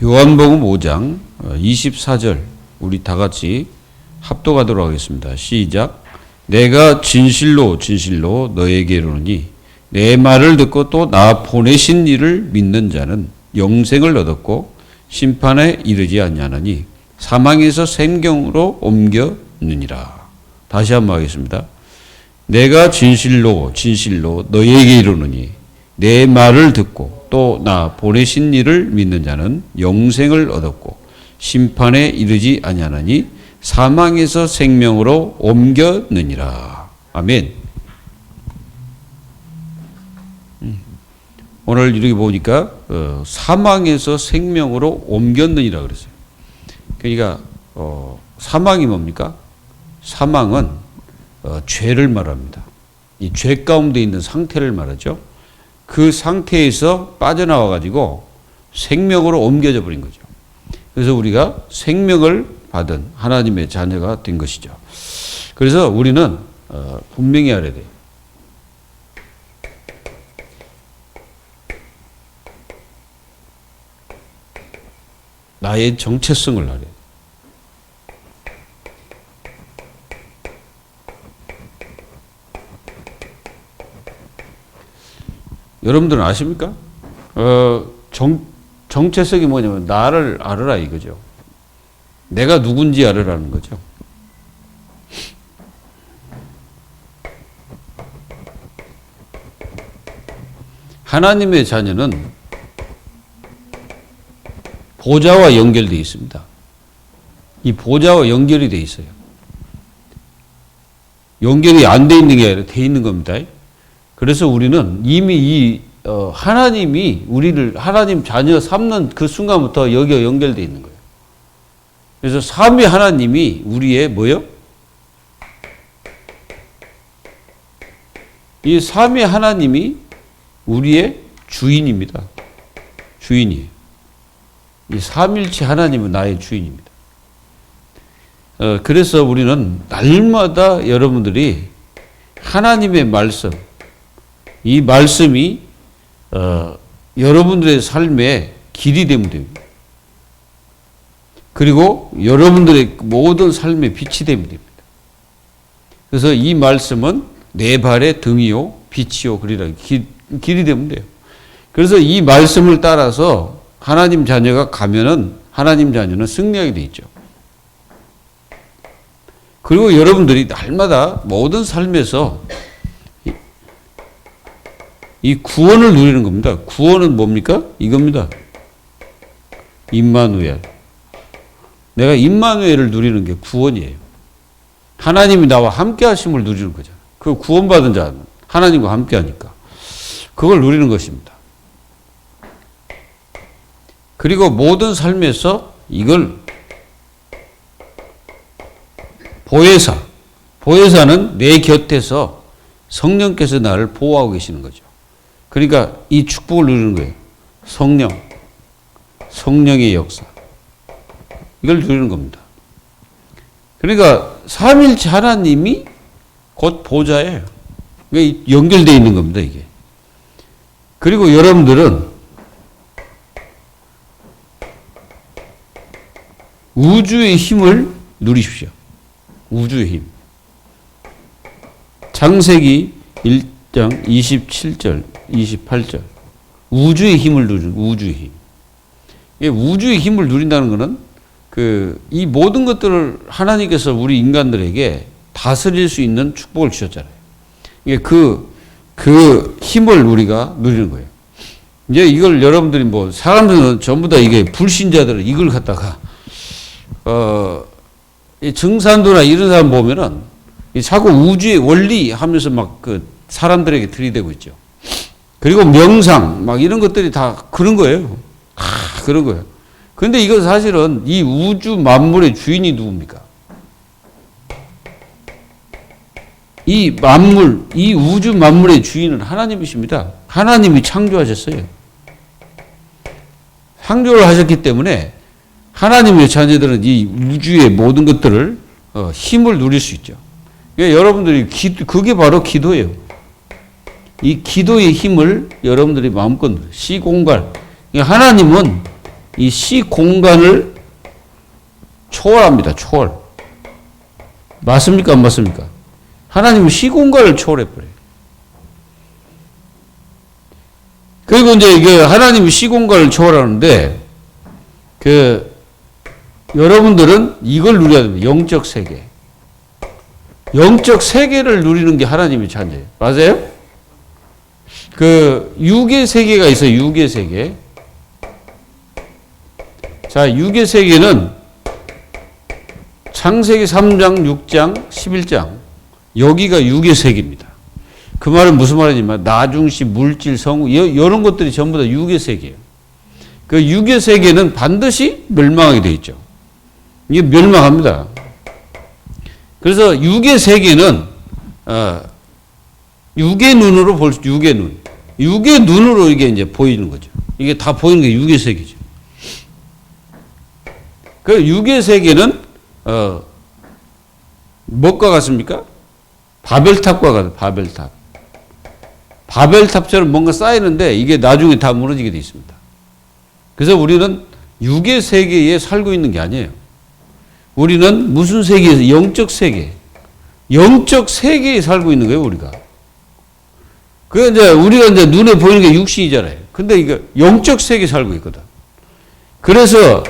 요한복음 5장 24절 우리 다 같이 합독하도록 하겠습니다. 시작. 내가 진실로 진실로 너에게 이르노니 내 말을 듣고 또 나 보내신 이를 믿는 자는 영생을 얻었고 심판에 이르지 아니하나니 사망에서 생명으로 옮겼느니라. 다시 한번 하겠습니다. 내가 진실로 진실로 너에게 이르노니 내 말을 듣고 또 나 보내신 이를 믿는 자는 영생을 얻었고 심판에 이르지 아니하나니 사망에서 생명으로 옮겼느니라. 아멘. 오늘 이렇게 보니까 사망에서 생명으로 옮겼느니라 그랬어요. 그러니까 사망이 뭡니까? 사망은 죄를 말합니다. 이 죄 가운데 있는 상태를 말하죠. 그 상태에서 빠져나와 가지고 생명으로 옮겨져 버린 거죠. 그래서 우리가 생명을 받은 하나님의 자녀가 된 것이죠. 그래서 우리는 분명히 알아야 돼요. 나의 정체성을 알아야 돼요. 여러분들은 아십니까? 정체성이 뭐냐면 나를 알아라 이거죠. 내가 누군지 알아라는 거죠. 하나님의 자녀는 보좌와 연결되어 있습니다. 이 보좌와 연결이 되어 있어요. 연결이 안 되어 있는 게 아니라 되어 있는 겁니다. 그래서 우리는 이미 하나님이 우리를 하나님 자녀 삼는 그 순간부터 여기가 연결되어 있는 거예요. 그래서 삼위 하나님이 우리의 뭐요? 이 삼위 하나님이 우리의 주인입니다. 주인이에요. 이 삼일체 하나님은 나의 주인입니다. 그래서 우리는 날마다 여러분들이 하나님의 말씀, 이 말씀이 여러분들의 삶의 길이 되면 됩니다. 그리고 여러분들의 모든 삶의 빛이 되면 됩니다. 그래서 이 말씀은 내 발의 등이요 빛이요 그리라 길이 되면 돼요. 그래서 이 말씀을 따라서 하나님 자녀가 가면은 하나님 자녀는 승리하게 돼 있죠. 그리고 여러분들이 날마다 모든 삶에서 이 구원을 누리는 겁니다. 구원은 뭡니까? 이겁니다. 임마누엘. 내가 임마누엘을 누리는 게 구원이에요. 하나님이 나와 함께 하심을 누리는 거잖아요. 그 구원받은 자는 하나님과 함께 하니까. 그걸 누리는 것입니다. 그리고 모든 삶에서 이걸 보혜사는 내 곁에서 성령께서 나를 보호하고 계시는 거죠. 그러니까 이 축복을 누리는 거예요. 성령의 역사. 이걸 누리는 겁니다. 그러니까 삼일체 하나님이 곧 보좌예요. 그러니까 연결되어 있는 겁니다, 이게. 그리고 여러분들은 우주의 힘을 누리십시오. 우주의 힘. 창세기 1장 27절, 28절. 우주의 힘을 누리는 우주의 힘. 우주의 힘을 누린다는 것은 이 모든 것들을 하나님께서 우리 인간들에게 다스릴 수 있는 축복을 주셨잖아요. 그 힘을 우리가 누리는 거예요. 이제 이걸 여러분들이 사람들은 전부 다 이게 불신자들은 이걸 갖다가 이 증산도나 이런 사람 보면은 자꾸 우주의 원리 하면서 막 사람들에게 들이대고 있죠. 그리고 명상 막 이런 것들이 다 그런 거예요. 그런 거예요. 근데 이건 사실은 이 우주 만물의 주인이 누굽니까? 이 우주 만물의 주인은 하나님이십니다. 하나님이 창조하셨어요. 창조를 하셨기 때문에 하나님의 자녀들은 이 우주의 모든 것들을 힘을 누릴 수 있죠. 그러니까 여러분들이 그게 바로 기도예요. 이 기도의 힘을 여러분들이 마음껏 시공갈. 하나님은 이 시 공간을 초월합니다. 초월. 맞습니까? 안 맞습니까? 하나님은 시 공간을 초월해버려요. 그리고 이제 그 하나님이 시 공간을 초월하는데 여러분들은 이걸 누려야 됩니다. 영적 세계. 영적 세계를 누리는 게 하나님의 자녀예요. 맞아요? 육의 세계가 있어요. 육의 세계. 자, 육의 세계는 창세기 3장, 6장, 11장. 여기가 육의 세계입니다. 그 말은 무슨 말이냐면 나중시, 물질, 성우 이런 것들이 전부 다 육의 세계예요. 그 육의 세계는 반드시 멸망하게 되어 있죠. 이게 멸망합니다. 그래서 육의 세계는 육의 눈으로 볼 수, 육의 눈. 육의 눈으로 이게 이제 보이는 거죠. 이게 다 보이는 게 육의 세계죠. 그 육의 세계는 뭐가 같습니까? 바벨탑과 같아요. 바벨탑. 바벨탑처럼 뭔가 쌓이는데 이게 나중에 다 무너지게 되어 있습니다. 그래서 우리는 육의 세계에 살고 있는 게 아니에요. 우리는 무슨 세계에서? 영적 세계. 영적 세계에 살고 있는 거예요, 우리가. 우리가 이제 눈에 보이는 게 육신이잖아요. 근데 이거 영적 세계에 살고 있거든. 그래서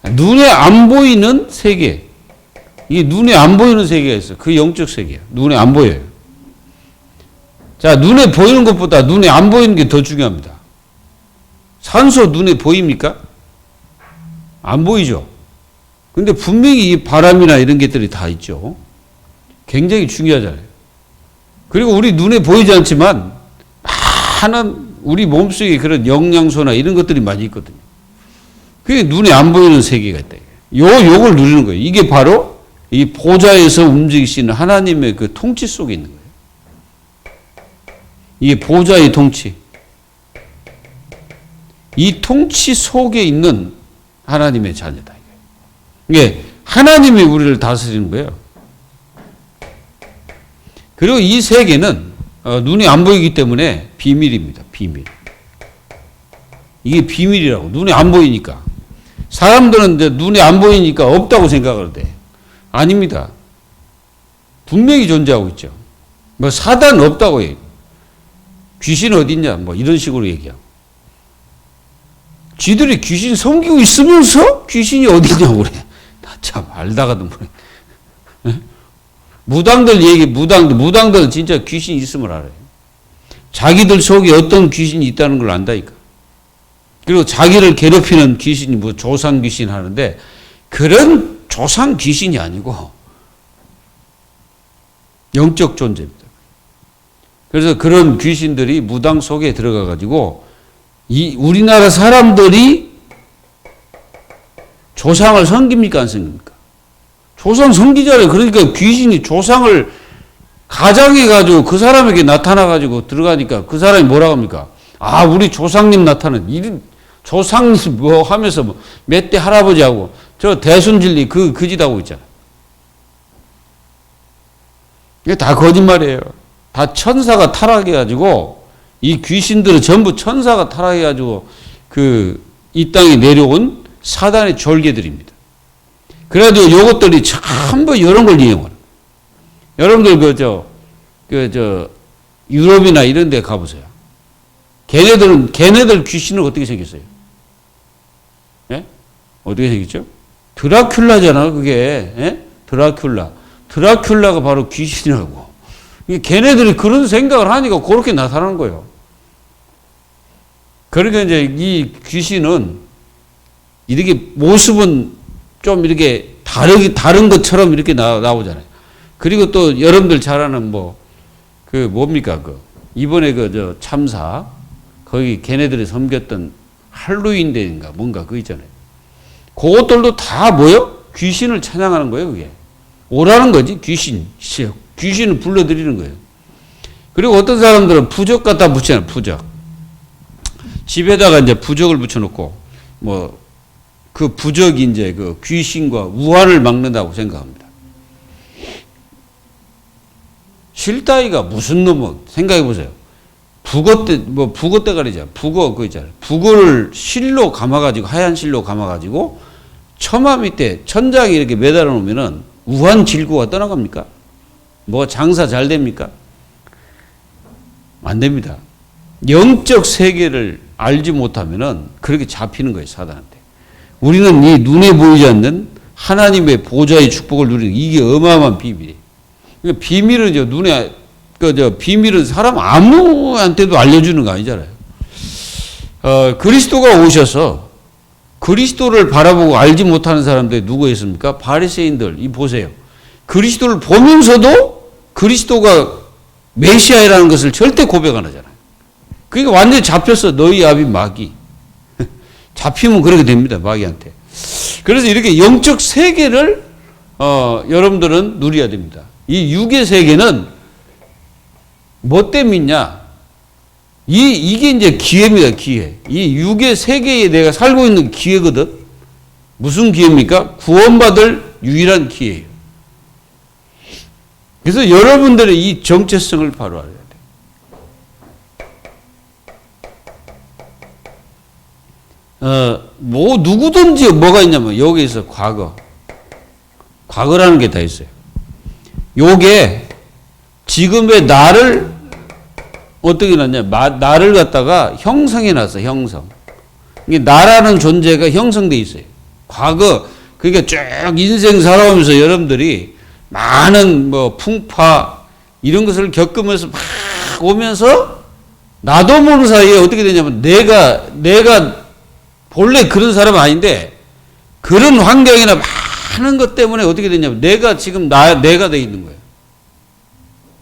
눈에 안 보이는 세계. 이게 눈에 안 보이는 세계가 있어요. 그 영적 세계야. 눈에 안 보여요. 자, 눈에 보이는 것보다 눈에 안 보이는 게 더 중요합니다. 산소 눈에 보입니까? 안 보이죠? 근데 분명히 이 바람이나 이런 것들이 다 있죠. 굉장히 중요하잖아요. 그리고 우리 눈에 보이지 않지만 많은 우리 몸속에 그런 영양소나 이런 것들이 많이 있거든요. 그게 눈에 안 보이는 세계가 있다. 요걸 누리는 거예요. 이게 바로 이 보좌에서 움직이시는 하나님의 그 통치 속에 있는 거예요. 이게 보좌의 통치. 이 통치 속에 있는 하나님의 자녀다. 이게 하나님이 우리를 다스리는 거예요. 그리고 이 세계는 눈이 안 보이기 때문에 비밀입니다. 비밀. 이게 비밀이라고. 눈에 안 보이니까. 사람들은 이제 눈에 안 보이니까 없다고 생각을 해. 아닙니다. 분명히 존재하고 있죠. 뭐 사단 없다고 해요. 귀신 어딨냐? 뭐 이런 식으로 얘기하고. 쥐들이 귀신 섬기고 있으면서 귀신이 어디냐고 그래. 나 참 알다가도 모르겠네. 무당들은 진짜 귀신이 있음을 알아요. 자기들 속에 어떤 귀신이 있다는 걸 안다니까. 그리고 자기를 괴롭히는 귀신이 뭐 조상 귀신 하는데 그런 조상 귀신이 아니고 영적 존재입니다. 그래서 그런 귀신들이 무당 속에 들어가 가지고 우리나라 사람들이 조상을 섬깁니까 안 섬깁니까? 조상 섬기잖아요. 그러니까 귀신이 조상을 가장해가지고 그 사람에게 나타나가지고 들어가니까 그 사람이 뭐라고 합니까? 아, 우리 조상님 나타난, 이런, 조상님 뭐 하면서 뭐 몇 대 할아버지하고 저 대순진리 그 짓 하고 있잖아. 이게 다 거짓말이에요. 다 천사가 타락해가지고 이 귀신들은 전부 천사가 타락해가지고 이 땅에 내려온 사단의 졸개들입니다. 그래도 요것들이 전부 이런 걸 이용하는. 여러분들 유럽이나 이런 데 가보세요. 걔네들 귀신은 어떻게 생겼어요? 예? 어떻게 생겼죠? 드라큘라잖아, 그게. 예? 드라큘라가 바로 귀신이라고. 걔네들이 그런 생각을 하니까 그렇게 나타나는 거예요. 그러니까 이제 이 귀신은 이렇게 모습은 좀 이렇게 다른 것처럼 이렇게 나오잖아요. 그리고 또 여러분들 잘 아는 뭡니까? 이번에 참사, 거기 걔네들이 섬겼던 할로윈 데인가 뭔가 그거 있잖아요. 그것들도 다 뭐요? 귀신을 찬양하는 거예요, 그게. 오라는 거지, 귀신을 불러들이는 거예요. 그리고 어떤 사람들은 부적 갖다 붙여요, 부적. 집에다가 이제 부적을 붙여놓고, 그 부적이 이제 그 귀신과 우환을 막는다고 생각합니다. 실다이가 무슨 놈은, 생각해 보세요. 북어 때, 뭐, 북어 때가리죠. 북어, 그거 있잖아요. 북어를 실로 감아가지고, 하얀 실로 감아가지고, 처마 밑에 천장에 이렇게 매달아 놓으면은 우한 질고가 떠나갑니까? 뭐 장사 잘 됩니까? 안 됩니다. 영적 세계를 알지 못하면은 그렇게 잡히는 거예요, 사단한테. 우리는 이 눈에 보이지 않는 하나님의 보좌의 축복을 누리는 이게 어마어마한 비밀이에요. 그러니까 비밀은 눈에 비밀은 사람 아무한테도 알려주는 거 아니잖아요. 그리스도가 오셔서 그리스도를 바라보고 알지 못하는 사람들이 누구 있습니까? 바리새인들. 이 보세요. 그리스도를 보면서도 그리스도가 메시아라는 것을 절대 고백 안 하잖아요. 그러니까 완전히 잡혔어. 너희 아비 마귀. 잡히면 그렇게 됩니다. 마귀한테. 그래서 이렇게 영적 세계를 여러분들은 누려야 됩니다. 이 육의 세계는 뭐 때문이냐? 이게 이제 기회입니다, 기회. 이 육의 세계에 내가 살고 있는 기회거든. 무슨 기회입니까? 구원받을 유일한 기회예요. 그래서 여러분들의 이 정체성을 바로 알아야 돼. 누구든지 뭐가 있냐면 여기에서 과거라는 게 다 있어요. 요게 지금의 나를 어떻게 났냐? 나를 갖다가 형성해 놨어, 형성. 이게 나라는 존재가 형성돼 있어요. 과거, 그러니까 쭉 인생 살아오면서 여러분들이 많은 뭐 풍파, 이런 것을 겪으면서 막 오면서 나도 모르는 사이에 어떻게 되냐면 내가 본래 그런 사람은 아닌데 그런 환경이나 많은 것 때문에 어떻게 되냐면 내가 지금 내가 돼 있는 거예요.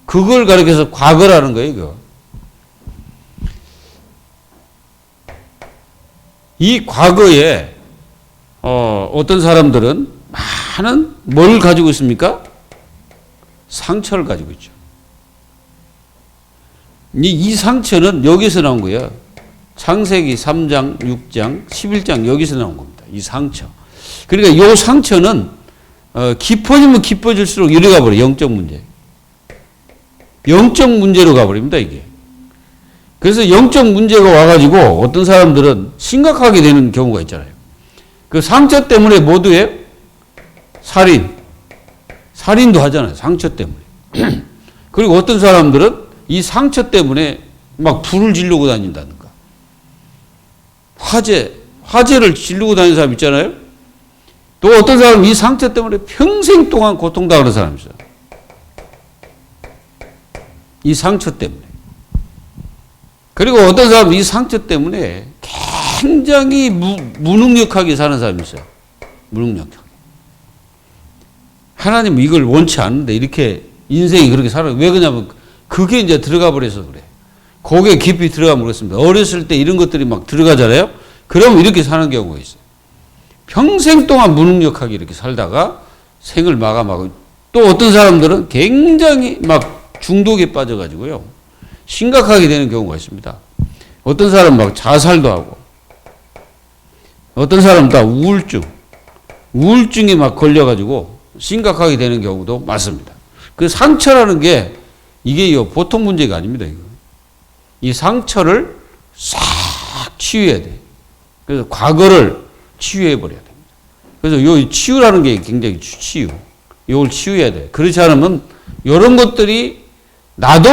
그걸 가리켜서 과거라는 거예요, 이거. 이 과거에 어떤 사람들은 많은 뭘 가지고 있습니까? 상처를 가지고 있죠. 이 상처는 여기서 나온 거예요. 창세기 3장, 6장, 11장 여기서 나온 겁니다. 이 상처. 그러니까 이 상처는 깊어지면 깊어질수록 이리 가버려요. 영적 문제. 영적 문제로 가버립니다, 이게. 그래서 영적 문제가 와가지고 어떤 사람들은 심각하게 되는 경우가 있잖아요. 그 상처 때문에 모두의 살인도 하잖아요. 상처 때문에. 그리고 어떤 사람들은 이 상처 때문에 막 불을 지르고 다닌다든가. 화재를 지르고 다니는 사람 있잖아요. 또 어떤 사람은 이 상처 때문에 평생 동안 고통당하는 사람이 있어요. 이 상처 때문에. 그리고 어떤 사람은 이 상처 때문에 굉장히 무능력하게 사는 사람이 있어요. 무능력하게. 하나님은 이걸 원치 않는데 이렇게 인생이 그렇게 살아요. 왜 그러냐면 그게 이제 들어가 버려서 그래. 거기에 깊이 들어가면 그렇습니다. 어렸을 때 이런 것들이 막 들어가잖아요. 그러면 이렇게 사는 경우가 있어요. 평생 동안 무능력하게 이렇게 살다가 생을 마감하고 또 어떤 사람들은 굉장히 막 중독에 빠져가지고요. 심각하게 되는 경우가 있습니다. 어떤 사람은 막 자살도 하고 어떤 사람은 다 우울증에 막 걸려가지고 심각하게 되는 경우도 많습니다. 그 상처라는 게 이게 보통 문제가 아닙니다. 이거. 이 상처를 싹 치유해야 돼. 그래서 과거를 치유해 버려야 됩니다. 그래서 요 치유라는 게 굉장히 치유. 이걸 치유해야 돼. 그렇지 않으면 이런 것들이 나도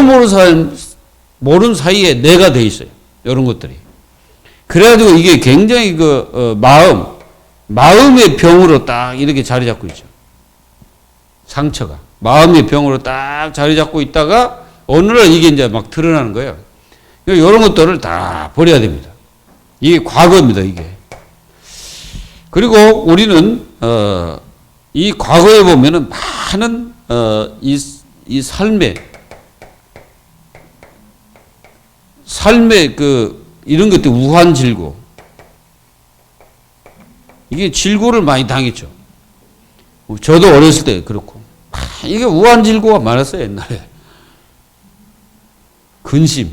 모르는 사이에 내가 돼 있어요. 이런 것들이. 그래가지고 이게 굉장히 마음의 병으로 딱 이렇게 자리 잡고 있죠. 상처가. 마음의 병으로 딱 자리 잡고 있다가 어느 날 이게 이제 막 드러나는 거예요. 이런 것들을 다 버려야 됩니다. 이게 과거입니다, 이게. 그리고 우리는, 이 과거에 보면은 많은, 이 삶의 이런 것들 우한 질고. 이게 질고를 많이 당했죠. 저도 어렸을 때 그렇고. 이게 우한 질고가 많았어요, 옛날에. 근심,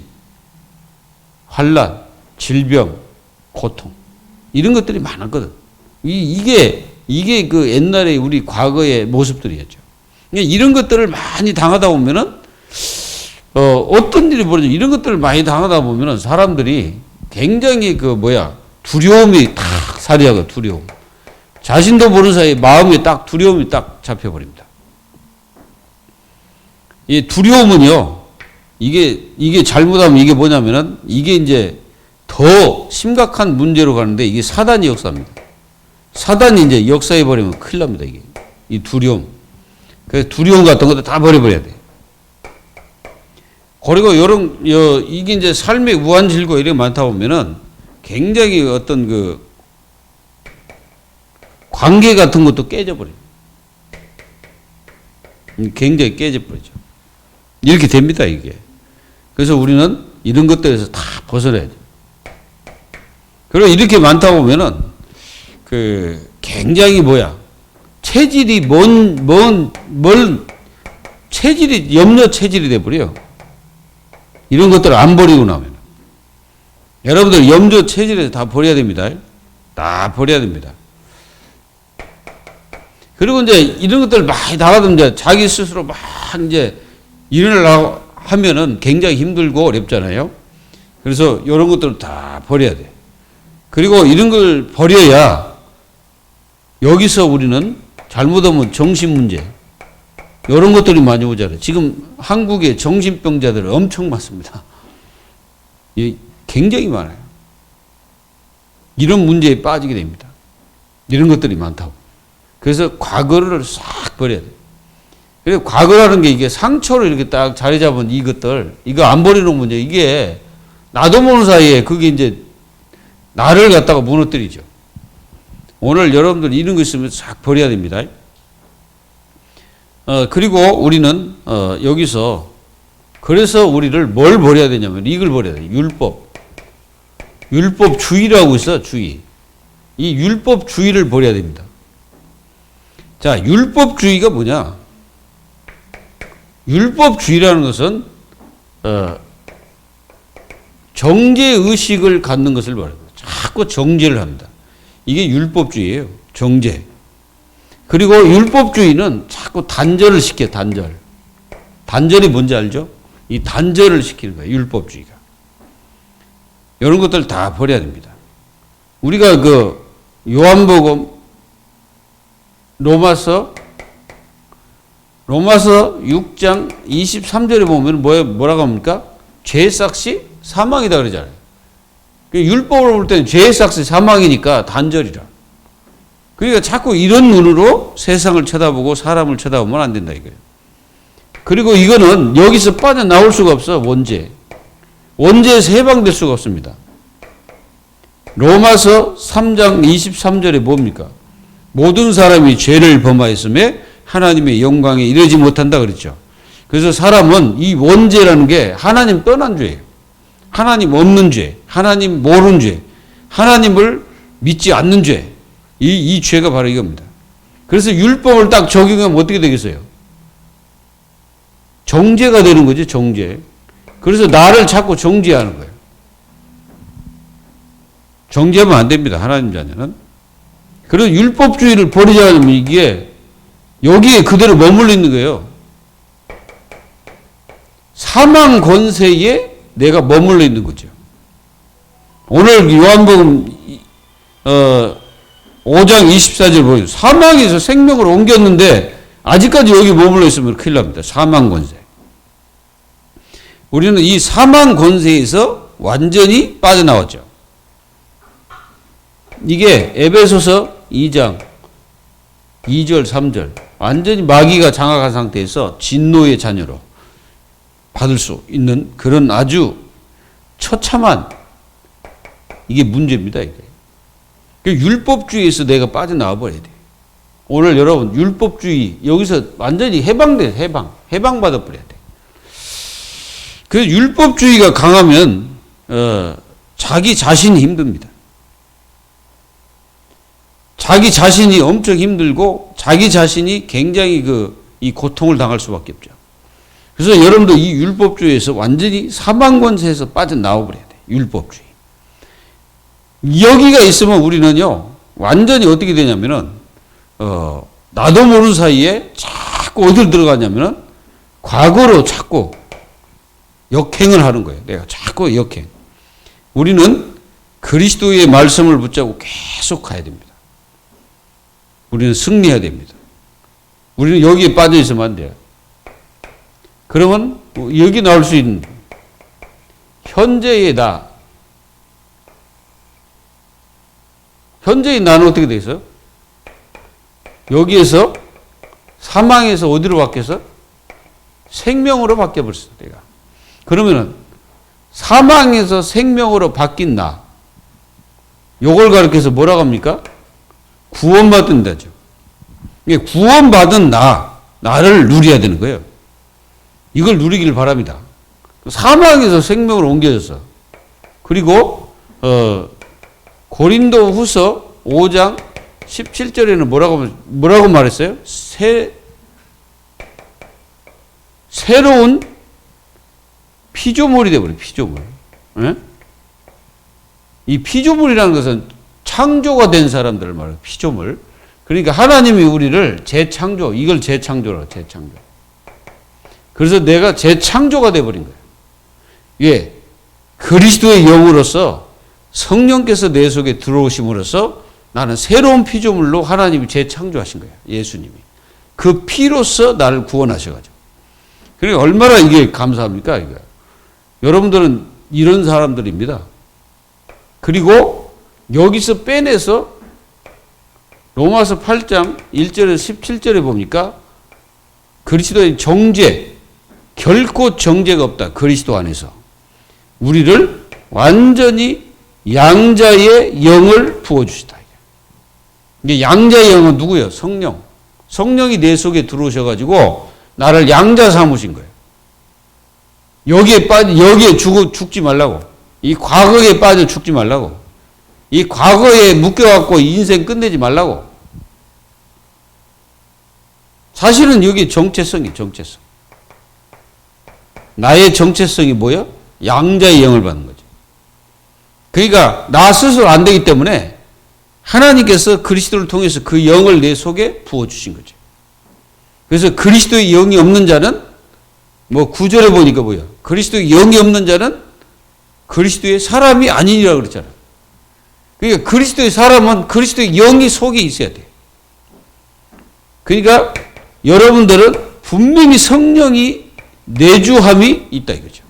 환란, 질병, 고통. 이런 것들이 많았거든. 이게 그 옛날에 우리 과거의 모습들이었죠. 이런 것들을 많이 당하다 보면은 어떤 일이 벌어져 이런 것들을 많이 당하다 보면은 사람들이 굉장히 두려움이 탁 살이하고 두려움. 자신도 모르는 사이에 마음에 딱 두려움이 딱 잡혀버립니다. 이 두려움은요, 이게 잘못하면 이게 뭐냐면은 이게 이제 더 심각한 문제로 가는데 이게 사단이 역사입니다. 사단이 이제 역사해버리면 큰일 납니다, 이게. 이 두려움. 그래서 두려움 같은 것도 다 버려버려야 돼. 그리고 이게 이제 삶의 우환질고 이렇게 많다 보면은 굉장히 어떤 관계 같은 것도 깨져버려요. 굉장히 깨져버리죠. 이렇게 됩니다, 이게. 그래서 우리는 이런 것들에서 다 벗어나야 돼요. 그리고 이렇게 많다 보면은, 굉장히 체질이 체질이 염려 체질이 돼버려요. 이런 것들을 안 버리고 나면. 여러분들 염려 체질에서 다 버려야 됩니다. 다 버려야 됩니다. 그리고 이제 이런 것들 많이 나가도 이제 자기 스스로 막 이제 일을 하면은 굉장히 힘들고 어렵잖아요. 그래서 이런 것들을 다 버려야 돼. 그리고 이런 걸 버려야 여기서 우리는 잘못하면 정신 문제, 이런 것들이 많이 오잖아요. 지금 한국에 정신병자들 엄청 많습니다. 굉장히 많아요. 이런 문제에 빠지게 됩니다. 이런 것들이 많다고. 그래서 과거를 싹 버려야 돼요. 그래서 과거라는 게 이게 상처로 이렇게 딱 자리 잡은 이것들, 이거 안 버리는 문제, 이게 나도 모르는 사이에 그게 이제 나를 갖다가 무너뜨리죠. 오늘 여러분들 이런 거 있으면 싹 버려야 됩니다. 그리고 우리는, 여기서, 그래서 우리를 뭘 버려야 되냐면 이걸 버려야 돼요. 율법주의라고 있어, 주의. 이 율법주의를 버려야 됩니다. 자, 율법주의가 뭐냐? 율법주의라는 것은, 정죄의식을 갖는 것을 말합니다. 자꾸 정죄를 합니다. 이게 율법주의예요. 정죄. 그리고 율법주의는 자꾸 단절을 시켜요. 단절. 단절이 뭔지 알죠? 이 단절을 시키는 거예요. 율법주의가. 이런 것들 다 버려야 됩니다. 우리가 요한복음 로마서 6장 23절에 보면 뭐라고 합니까? 죄의 삭시 사망이다 그러잖아요. 율법으로 볼 때는 죄의 삭시 사망이니까 단절이라. 그러니까 자꾸 이런 눈으로 세상을 쳐다보고 사람을 쳐다보면 안 된다 이거예요. 그리고 이거는 여기서 빠져나올 수가 없어. 원죄에서 해방될 수가 없습니다. 로마서 3장 23절에 뭡니까? 모든 사람이 죄를 범하였음에 하나님의 영광에 이르지 못한다 그랬죠. 그래서 사람은 이 원죄라는 게 하나님 떠난 죄예요. 하나님 없는 죄, 하나님 모르는 죄, 하나님을 믿지 않는 죄. 이 죄가 바로 이겁니다. 그래서 율법을 딱 적용하면 어떻게 되겠어요? 정죄가 되는 거죠, 정죄. 그래서 나를 자꾸 정죄하는 거예요. 정죄하면 안 됩니다, 하나님 자녀는. 그래서 율법주의를 버리자면 이게 여기에 그대로 머물러 있는 거예요. 사망 권세에 내가 머물러 있는 거죠. 오늘 요한복음 5장 24절 보여요. 사망에서 생명으로 옮겼는데 아직까지 여기 머물러 있으면 큰일 납니다. 사망 권세. 우리는 이 사망 권세에서 완전히 빠져나왔죠. 이게 에베소서 2장 2절 3절 완전히 마귀가 장악한 상태에서 진노의 자녀로 받을 수 있는 그런 아주 처참한 이게 문제입니다. 이게. 율법주의에서 내가 빠져나와 버려야 돼. 오늘 여러분 율법주의 여기서 완전히 해방받아 버려야 돼. 그래서 율법주의가 강하면 자기 자신이 힘듭니다. 자기 자신이 엄청 힘들고 자기 자신이 굉장히 이 고통을 당할 수밖에 없죠. 그래서 여러분도 이 율법주의에서 완전히 사망권세에서 빠져나와 버려야 돼. 율법주의. 여기가 있으면 우리는요 완전히 어떻게 되냐면은 나도 모르는 사이에 자꾸 어디로 들어가냐면은 과거로 자꾸 역행을 하는 거예요. 내가 자꾸 역행. 우리는 그리스도의 말씀을 붙잡고 계속 가야 됩니다. 우리는 승리해야 됩니다. 우리는 여기에 빠져 있으면 안 돼요. 그러면 여기 나올 수 있는 현재의 나. 현재의 나는 어떻게 돼 있어요? 여기에서 사망에서 어디로 바뀌어서? 생명으로 바뀌어버렸어, 내가. 그러면은 사망에서 생명으로 바뀐 나. 요걸 가르쳐서 뭐라고 합니까? 구원받은다죠. 이게 구원받은 나를 누려야 되는 거예요. 이걸 누리기를 바랍니다. 사망에서 생명으로 옮겨졌어. 그리고 고린도 후서 5장 17절에는 뭐라고 말했어요? 새로운 피조물이 되어버려요. 피조물. 예? 이 피조물이라는 것은 창조가 된 사람들을 말해요. 피조물. 그러니까 하나님이 우리를 재창조, 이걸 재창조라고, 재창조. 그래서 내가 재창조가 되어버린 거예요. 예. 그리스도의 영으로서 성령께서 내 속에 들어오심으로써 나는 새로운 피조물로 하나님이 재창조하신 거예요. 예수님이. 그 피로써 나를 구원하셔가지고. 그러니까 얼마나 이게 감사합니까? 이거. 여러분들은 이런 사람들입니다. 그리고 여기서 빼내서 로마서 8장 1절에서 17절에 보니까 그리스도의 정죄, 결코 정죄가 없다. 그리스도 안에서. 우리를 완전히 양자의 영을 부어주시다. 이게 양자의 영은 누구예요? 성령. 성령이 내 속에 들어오셔가지고 나를 양자 삼으신 거예요. 여기에 죽지 말라고. 이 과거에 빠져 죽지 말라고. 이 과거에 묶여갖고 인생 끝내지 말라고. 사실은 여기 정체성이 정체성. 나의 정체성이 뭐예요? 양자의 영을 받는 거죠. 그러니까 나 스스로 안 되기 때문에 하나님께서 그리스도를 통해서 그 영을 내 속에 부어주신 거죠. 그래서 그리스도의 영이 없는 자는 뭐 9절에 보니까 뭐야? 그리스도의 영이 없는 자는 그리스도의 사람이 아니니라 그랬잖아요. 그러니까 그리스도의 사람은 그리스도의 영이 속에 있어야 돼요. 그러니까 여러분들은 분명히 성령이 내주함이 있다 이거죠.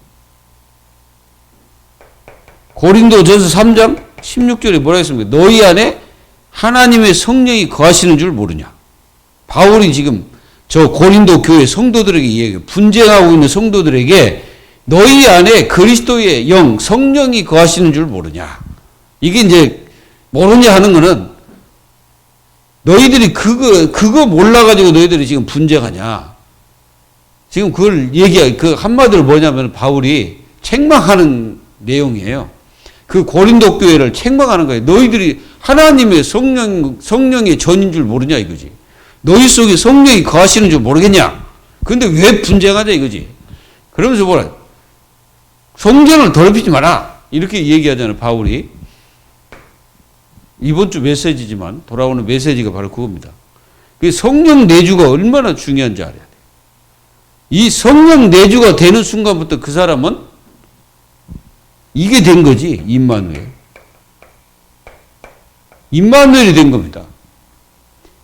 고린도전서 3장 16절에 뭐라 했습니까? 너희 안에 하나님의 성령이 거하시는 줄 모르냐. 바울이 지금 저 고린도 교회 성도들에게 얘기해요. 분쟁하고 있는 성도들에게 너희 안에 그리스도의 영, 성령이 거하시는 줄 모르냐. 이게 이제 모르냐 하는 거는 너희들이 그거 몰라가지고 너희들이 지금 분쟁하냐. 지금 그걸 그 한마디로 뭐냐면 바울이 책망하는 내용이에요. 그 고린도 교회를 책망하는 거예요. 너희들이 하나님의 성령의 전인 줄 모르냐 이거지. 너희 속에 성령이 거하시는 줄 모르겠냐. 그런데 왜 분쟁하냐 이거지. 그러면서 뭐라. 성전을 더럽히지 마라. 이렇게 얘기하잖아요. 바울이. 이번 주 메시지지만 돌아오는 메시지가 바로 그겁니다. 성령 내주가 얼마나 중요한지 알아야 돼요. 이 성령 내주가 되는 순간부터 그 사람은 이게 된 거지. 임마누엘이 된 겁니다.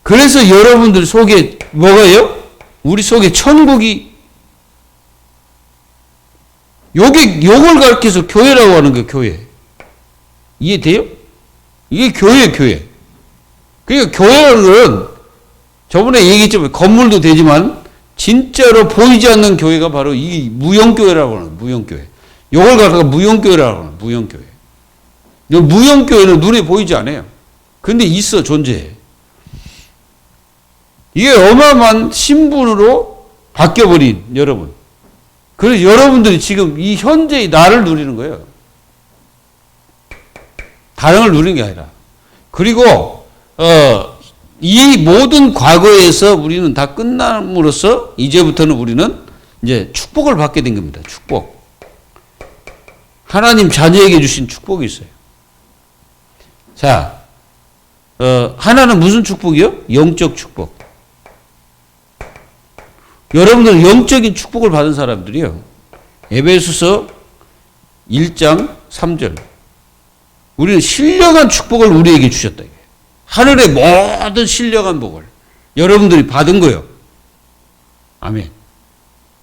그래서 여러분들 속에 뭐가요? 우리 속에 천국이 요걸 가르쳐서 교회라고 하는 거예요. 교회. 이해돼요? 이게 교회예요. 교회. 그러니까 교회는 저번에 얘기했지만 건물도 되지만 진짜로 보이지 않는 교회가 바로 이 무형교회라고 하는 무형교회. 요걸 갖다가 무형교회라고 하는 무형교회. 이 무형교회는 눈에 보이지 않아요. 근데 있어, 존재해. 이게 어마어마한 신분으로 바뀌어버린 여러분. 그래서 여러분들이 지금 이 현재의 나를 누리는 거예요. 다른 걸 누리는 게 아니라. 그리고 이 모든 과거에서 우리는 다 끝남으로써 이제부터는 우리는 이제 축복을 받게 된 겁니다. 축복. 하나님 자녀에게 주신 축복이 있어요. 자, 하나는 무슨 축복이요? 영적 축복. 여러분들은 영적인 축복을 받은 사람들이요. 에베소서 1장 3절. 우리는 신령한 축복을 우리에게 주셨다. 하늘의 모든 신령한 복을 여러분들이 받은 거예요. 아멘.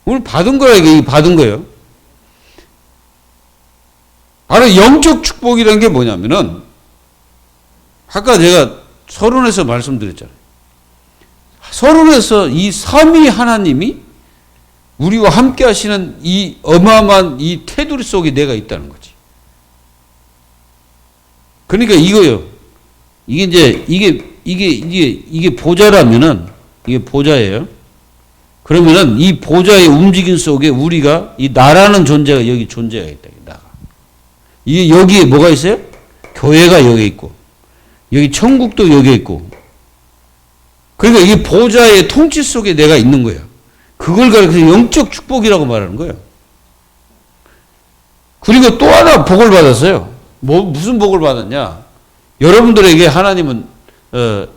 오늘 받은 거야, 이게 받은 거예요. 바로 영적 축복이라는 게 뭐냐면은, 아까 제가 서론에서 말씀드렸잖아요. 서론에서 이 삼위 하나님이 우리와 함께 하시는 이 어마어마한 이 테두리 속에 내가 있다는 거지. 그러니까 이거요. 이게 보좌라면은, 이게 보좌예요. 그러면은 이 보좌의 움직임 속에 우리가 이 나라는 존재가 여기 존재가 있다. 나가. 이 여기에 뭐가 있어요? 교회가 여기 있고, 여기 천국도 여기 있고. 그러니까 이 보좌의 통치 속에 내가 있는 거예요. 그걸 가리켜서 영적 축복이라고 말하는 거예요. 그리고 또 하나 복을 받았어요. 무슨 복을 받았냐? 여러분들에게 하나님은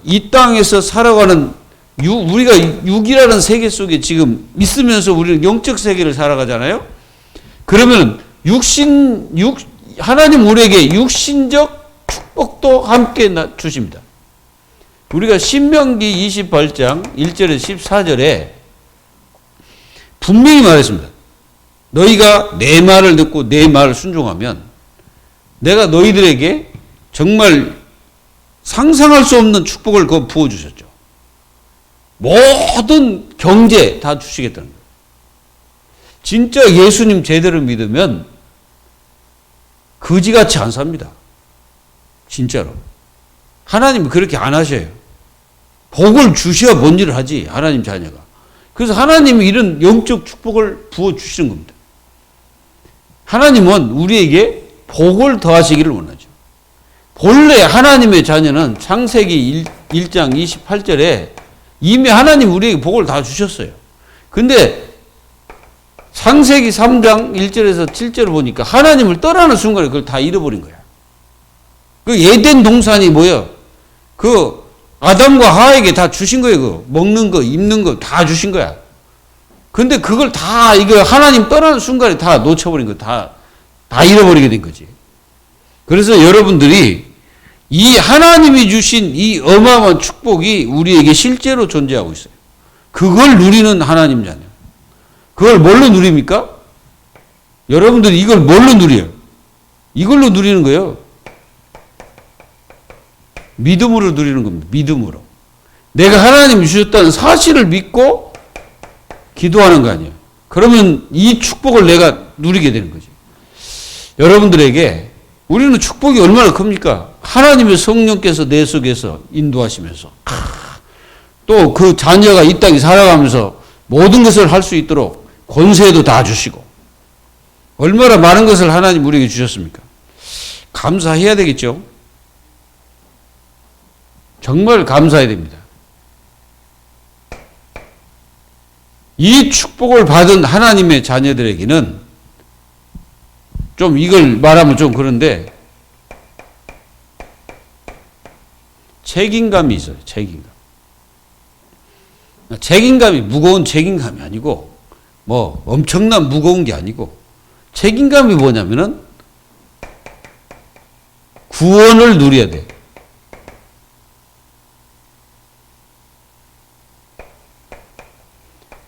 이 땅에서 살아가는 우리가 육이라는 세계 속에 지금 있으면서 우리는 영적 세계를 살아가잖아요. 그러면 하나님 우리에게 육신적 축복도 함께 주십니다. 우리가 신명기 28장 1절에서 14절에 분명히 말했습니다. 너희가 내 말을 듣고 내 말을 순종하면 내가 너희들에게 정말 상상할 수 없는 축복을 부어주셨죠. 모든 경제 다 주시겠다는 거예요. 진짜 예수님 제대로 믿으면 거지같이 안 삽니다. 진짜로. 하나님은 그렇게 안 하셔요. 복을 주셔야 뭔 일을 하지, 하나님 자녀가. 그래서 하나님이 이런 영적 축복을 부어주시는 겁니다. 하나님은 우리에게 복을 더하시기를 원하죠. 본래 하나님의 자녀는 창세기 1장 28절에 이미 하나님 우리에게 복을 다 주셨어요. 근데 창세기 3장 1절에서 7절을 보니까 하나님을 떠나는 순간에 그걸 다 잃어버린 거야. 그 에덴 동산이 뭐예요? 그 아담과 하와에게 다 주신 거예요. 그 먹는 거, 입는 거 다 주신 거야. 근데 그걸 다 이거 하나님 떠나는 순간에 다 놓쳐버린 거, 다 잃어버리게 된 거지. 그래서 여러분들이 이 하나님이 주신 이 어마어마한 축복이 우리에게 실제로 존재하고 있어요. 그걸 누리는 하나님 자녀. 그걸 뭘로 누립니까? 여러분들이 이걸 뭘로 누려요? 이걸로 누리는 거예요. 믿음으로 누리는 겁니다. 믿음으로. 내가 하나님이 주셨다는 사실을 믿고 기도하는 거 아니에요. 그러면 이 축복을 내가 누리게 되는 거지. 여러분들에게 우리는 축복이 얼마나 큽니까? 하나님의 성령께서 내 속에서 인도하시면서 또 그 자녀가 이 땅에 살아가면서 모든 것을 할 수 있도록 권세도 다 주시고 얼마나 많은 것을 하나님 우리에게 주셨습니까? 감사해야 되겠죠? 정말 감사해야 됩니다. 이 축복을 받은 하나님의 자녀들에게는 좀 이걸 말하면 좀 그런데 책임감이 있어요. 책임감. 책임감이 무거운 책임감이 아니고 뭐 엄청난 무거운 게 아니고 책임감이 뭐냐면은 구원을 누려야 돼.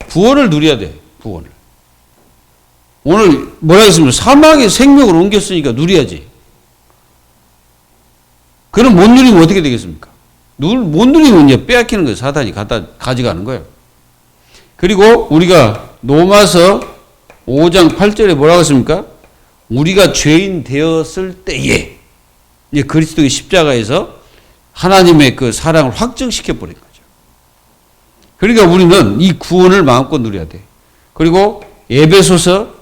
구원을 누려야 돼. 구원을. 오늘 뭐라 했습니까? 사망의 생명을 옮겼으니까 누려야지. 그럼 못 누리면 어떻게 되겠습니까? 못 누리면 이제 빼앗기는 거예요. 사단이 가져가는 거예요. 그리고 우리가 로마서 5장 8절에 뭐라고 했습니까? 우리가 죄인 되었을 때에 이제 그리스도의 십자가에서 하나님의 그 사랑을 확증시켜 버린 거죠. 그러니까 우리는 이 구원을 마음껏 누려야 돼. 그리고 에베소서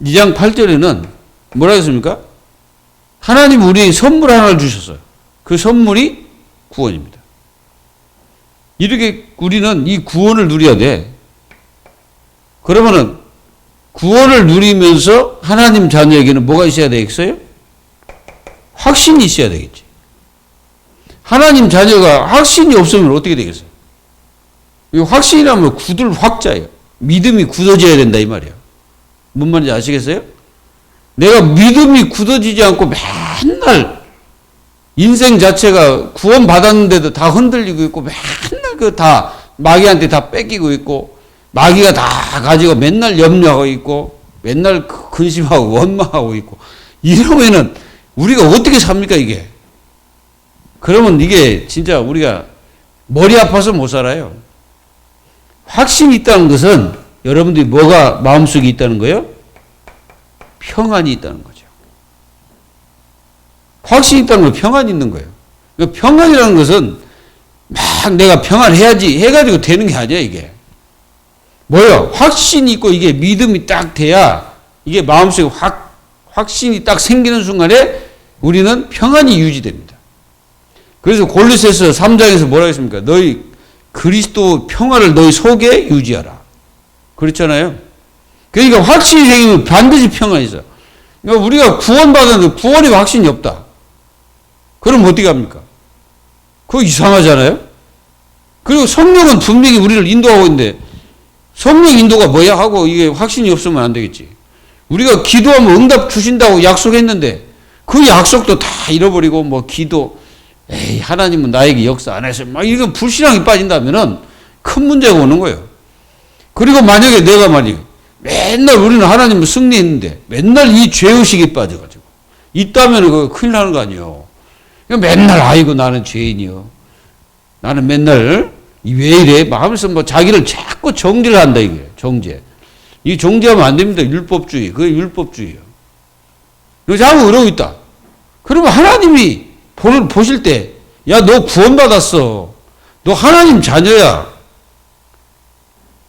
2장 8절에는 뭐라 했습니까? 하나님 우리에게 선물 하나를 주셨어요. 그 선물이 구원입니다. 이렇게 우리는 이 구원을 누려야 돼. 그러면은 구원을 누리면서 하나님 자녀에게는 뭐가 있어야 되겠어요? 확신이 있어야 되겠지. 하나님 자녀가 확신이 없으면 어떻게 되겠어요? 이 확신이라면 굳을 확자예요. 믿음이 굳어져야 된다 이 말이에요. 뭔 말인지 아시겠어요? 내가 믿음이 굳어지지 않고 맨날 인생 자체가 구원받았는데도 다 흔들리고 있고 맨날 그 다 마귀한테 다 뺏기고 있고 마귀가 다 가지고 맨날 염려하고 있고 맨날 근심하고 원망하고 있고 이러면은 우리가 어떻게 삽니까 이게? 그러면 이게 진짜 우리가 머리 아파서 못 살아요. 확신이 있다는 것은 여러분들이 뭐가 마음속에 있다는 거예요? 평안이 있다는 거죠. 확신이 있다는 건 평안이 있는 거예요. 평안이라는 것은 막 내가 평안해야지 해가지고 되는 게 아니야 이게. 뭐요? 확신이 있고 이게 믿음이 딱 돼야 이게 마음속에 확신이 딱 생기는 순간에 우리는 평안이 유지됩니다. 그래서 골로새서 3장에서 뭐라 했습니까? 너희 그리스도 평안을 너희 속에 유지하라. 그렇잖아요. 그러니까 확신이 생기면 반드시 평안이 있어. 그러니까 우리가 구원받았는데 구원에 확신이 없다. 그럼 어떻게 합니까? 그거 이상하잖아요. 그리고 성령은 분명히 우리를 인도하고 있는데 성령 인도가 뭐야 하고 이게 확신이 없으면 안 되겠지. 우리가 기도하면 응답 주신다고 약속했는데 그 약속도 다 잃어버리고 뭐 기도 에이 하나님은 나에게 역사 안 했어요. 막 이거 불신앙이 빠진다면은 큰 문제가 오는 거예요. 그리고 만약에 내가 맨날 우리는 하나님을 승리했는데 맨날 이 죄의식에 빠져가지고 있다면 그거 큰일 나는 거 아니에요. 맨날 아이고 나는 죄인이요. 나는 맨날 왜 이래? 막 하면서 뭐 자기를 자꾸 정죄를 한다 이게 정죄. 이 정죄하면 안 됩니다. 율법주의. 그게 율법주의예요. 자꾸 그러고 있다. 그러면 하나님이 보실 때 야 너 구원받았어. 너 하나님 자녀야.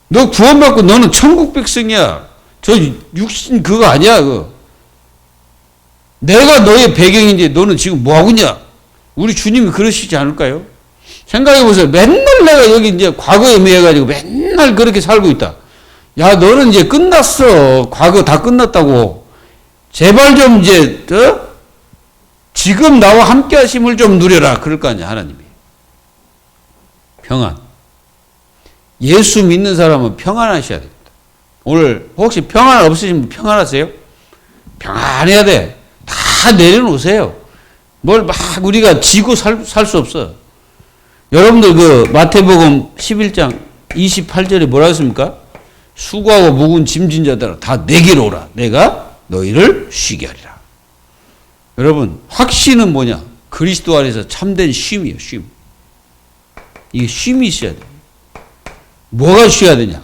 너 구원받고 너는 천국 백성이야. 저 육신 그거 아니야. 그거. 내가 너의 배경인데 너는 지금 뭐하고 있냐? 우리 주님이 그러시지 않을까요? 생각해보세요. 맨날 내가 여기 이제 과거에 매여가지고 맨날 그렇게 살고 있다. 야, 너는 이제 끝났어. 과거 다 끝났다고. 제발 좀 이제, 지금 나와 함께 하심을 좀 누려라. 그럴 거 아니야, 하나님이. 평안. 예수 믿는 사람은 평안하셔야 됩니다. 오늘 혹시 평안 없으신 분 평안하세요? 평안해야 돼. 다 내려놓으세요. 뭘 막 우리가 지고 살 수 없어. 여러분들 그 마태복음 11장 28절에 뭐라 했습니까? 수고하고 무거운 짐진 자들아 다 내게로 오라. 내가 너희를 쉬게 하리라. 여러분 확신은 뭐냐? 그리스도 안에서 참된 쉼이에요. 쉼. 이게 쉼이 있어야 돼. 뭐가 쉬어야 되냐?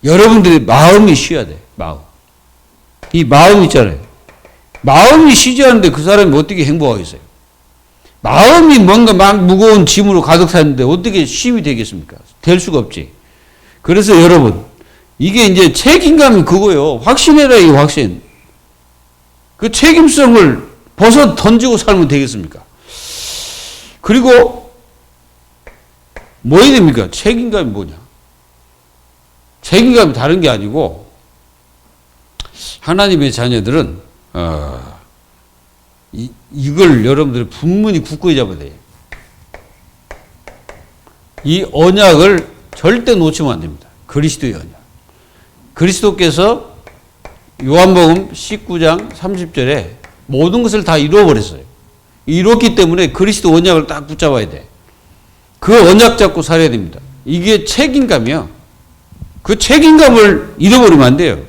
여러분들의 마음이 쉬어야 돼. 마음. 이 마음 있잖아요. 마음이 쉬지 않는데 그 사람이 어떻게 행복하겠어요? 마음이 뭔가 막 무거운 짐으로 가득 찼는데 어떻게 쉼이 되겠습니까? 될 수가 없지. 그래서 여러분, 이게 이제 책임감이 그거예요. 확신해라, 이 확신. 그 책임성을 벗어 던지고 살면 되겠습니까? 그리고 뭐 해야 됩니까? 책임감이 뭐냐? 책임감이 다른 게 아니고 하나님의 자녀들은 이걸 여러분들이 분명히 굳건히 잡아야 돼요. 이 언약을 절대 놓치면 안 됩니다. 그리스도의 언약. 그리스도께서 요한복음 19장 30절에 모든 것을 다 이루어버렸어요. 이뤘기 때문에 그리스도 언약을 딱 붙잡아야 돼. 그 언약 잡고 살아야 됩니다. 이게 책임감이야. 그 책임감을 잃어버리면 안 돼요.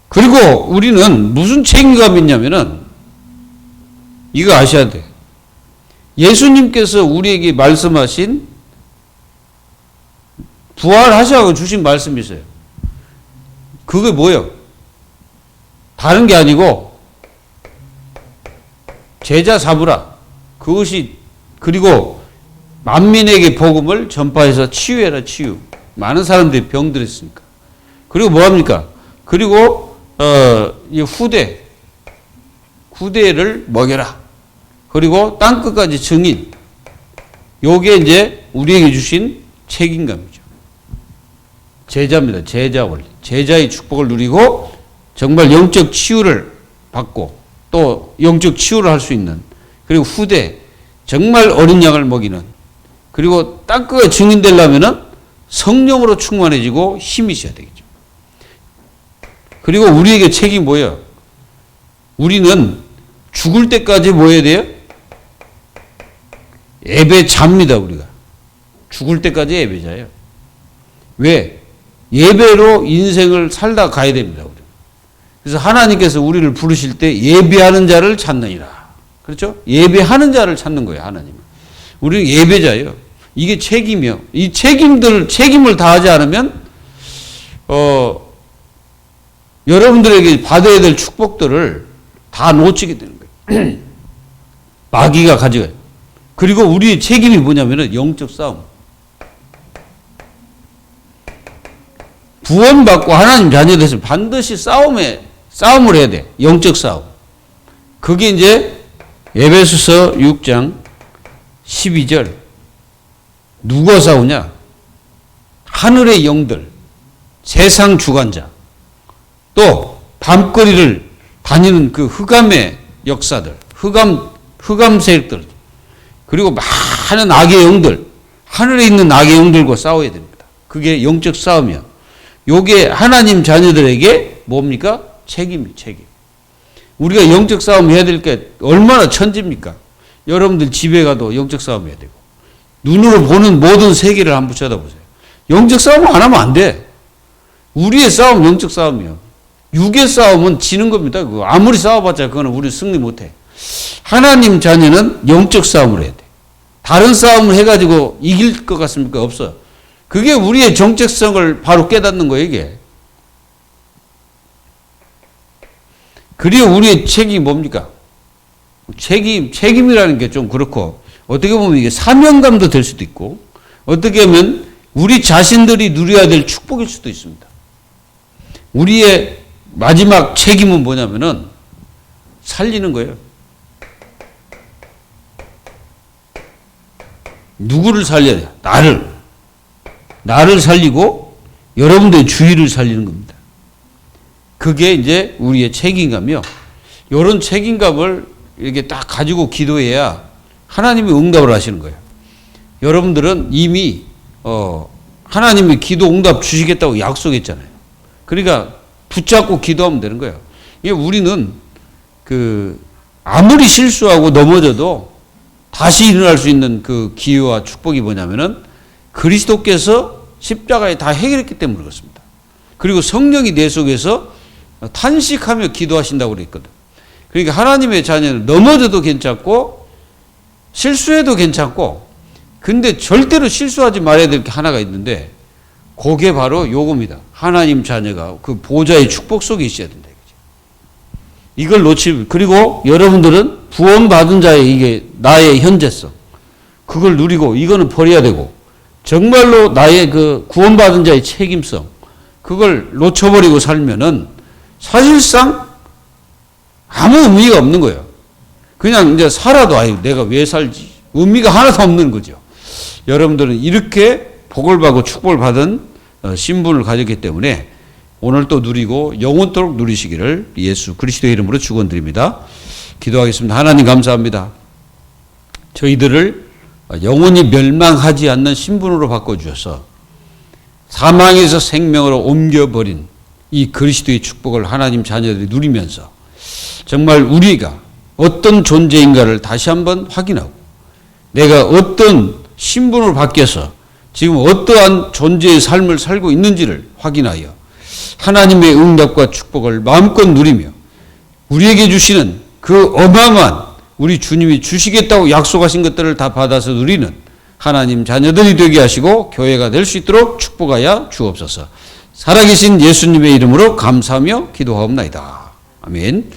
그리고 우리는 무슨 책임감이 있냐면은 이거 아셔야 돼. 예수님께서 우리에게 말씀하신 부활하셔서 주신 말씀이 있어요. 그게 뭐예요? 다른 게 아니고 제자 삼으라. 그것이 그리고 만민에게 복음을 전파해서 치유해라. 치유. 많은 사람들이 병들었으니까. 그리고 뭐합니까? 그리고 이 후대를 먹여라. 그리고 땅끝까지 증인. 요게 이제 우리에게 주신 책임감이죠. 제자입니다. 제자 원리. 제자의 축복을 누리고 정말 영적 치유를 받고 또 영적 치유를 할 수 있는 그리고 후대 정말 어린 양을 먹이는 그리고 땅끝에 증인되려면은 성령으로 충만해지고 힘이 있어야 되겠죠. 그리고 우리에게 책임이 뭐예요? 우리는 죽을 때까지 뭐 해야 돼요? 예배자입니다, 우리가. 죽을 때까지 예배자예요. 왜? 예배로 인생을 살다 가야 됩니다, 우리. 그래서 하나님께서 우리를 부르실 때 예배하는 자를 찾느니라. 그렇죠? 예배하는 자를 찾는 거예요, 하나님은. 우리는 예배자예요. 이게 책임이요. 이 책임을 다하지 않으면, 여러분들에게 받아야 될 축복들을 다 놓치게 되는 거예요. 마귀가 가져가요. 그리고 우리의 책임이 뭐냐면은 영적 싸움. 구원받고 하나님 자녀 됐으면 반드시 싸움을 해야 돼. 영적 싸움. 그게 이제 에베소서 6장 12절. 누가 싸우냐? 하늘의 영들, 세상 주관자, 또 밤거리를 다니는 그 흑암의 역사들, 흑암 세력들, 그리고 많은 악의 영들, 하늘에 있는 악의 영들과 싸워야 됩니다. 그게 영적 싸움이야. 요게 하나님 자녀들에게 뭡니까? 책임. 우리가 영적 싸움 해야 될 게 얼마나 천지입니까? 여러분들 집에 가도 영적 싸움 해야 되고, 눈으로 보는 모든 세계를 한번 쳐다보세요. 영적 싸움 안 하면 안 돼. 우리의 싸움 영적 싸움이요. 육의 싸움은 지는 겁니다. 그거 아무리 싸워봤자 그거는 우리 승리 못해. 하나님 자녀는 영적 싸움을 해야 돼. 다른 싸움을 해가지고 이길 것 같습니까? 없어요. 그게 우리의 정체성을 바로 깨닫는 거예요, 이게. 그리고 우리의 책임이 뭡니까? 책임이라는 게 좀 그렇고, 어떻게 보면 이게 사명감도 될 수도 있고, 어떻게 보면 우리 자신들이 누려야 될 축복일 수도 있습니다. 우리의 마지막 책임은 뭐냐면은 살리는 거예요. 누구를 살려야 돼? 나를 살리고 여러분들의 주위를 살리는 겁니다. 그게 이제 우리의 책임감이요. 이런 책임감을 이렇게 딱 가지고 기도해야 하나님이 응답을 하시는 거예요. 여러분들은 이미 하나님이 기도 응답 주시겠다고 약속했잖아요. 그러니까 붙잡고 기도하면 되는 거예요. 이게 우리는 아무리 실수하고 넘어져도 다시 일어날 수 있는 그 기회와 축복이 뭐냐면은 그리스도께서 십자가에 다 해결했기 때문에 그렇습니다. 그리고 성령이 내 속에서 탄식하며 기도하신다고 그랬거든. 그러니까 하나님의 자녀는 넘어져도 괜찮고 실수해도 괜찮고, 근데 절대로 실수하지 말아야 될 게 하나가 있는데 그게 바로 요겁니다. 하나님 자녀가 그 보좌의 축복 속에 있어야 된다. 이걸 놓치면, 그리고 여러분들은 구원받은 자의 이게 나의 현재성, 그걸 누리고 이거는 버려야 되고, 정말로 나의 그 구원받은 자의 책임성, 그걸 놓쳐버리고 살면은 사실상 아무 의미가 없는 거예요. 그냥 이제 살아도 내가 왜 살지? 의미가 하나도 없는 거죠. 여러분들은 이렇게 복을 받고 축복을 받은 신분을 가졌기 때문에 오늘 또 누리고 영원토록 누리시기를 예수 그리스도의 이름으로 축원드립니다. 기도하겠습니다. 하나님 감사합니다. 저희들을 영원히 멸망하지 않는 신분으로 바꿔주셔서 사망에서 생명으로 옮겨버린 이 그리스도의 축복을 하나님 자녀들이 누리면서 정말 우리가 어떤 존재인가를 다시 한번 확인하고, 내가 어떤 신분으로 바뀌어서 지금 어떠한 존재의 삶을 살고 있는지를 확인하여 하나님의 응답과 축복을 마음껏 누리며 우리에게 주시는 그 어마어마한 우리 주님이 주시겠다고 약속하신 것들을 다 받아서 누리는 하나님 자녀들이 되게 하시고 교회가 될 수 있도록 축복하여 주옵소서. 살아계신 예수님의 이름으로 감사하며 기도하옵나이다. 아멘.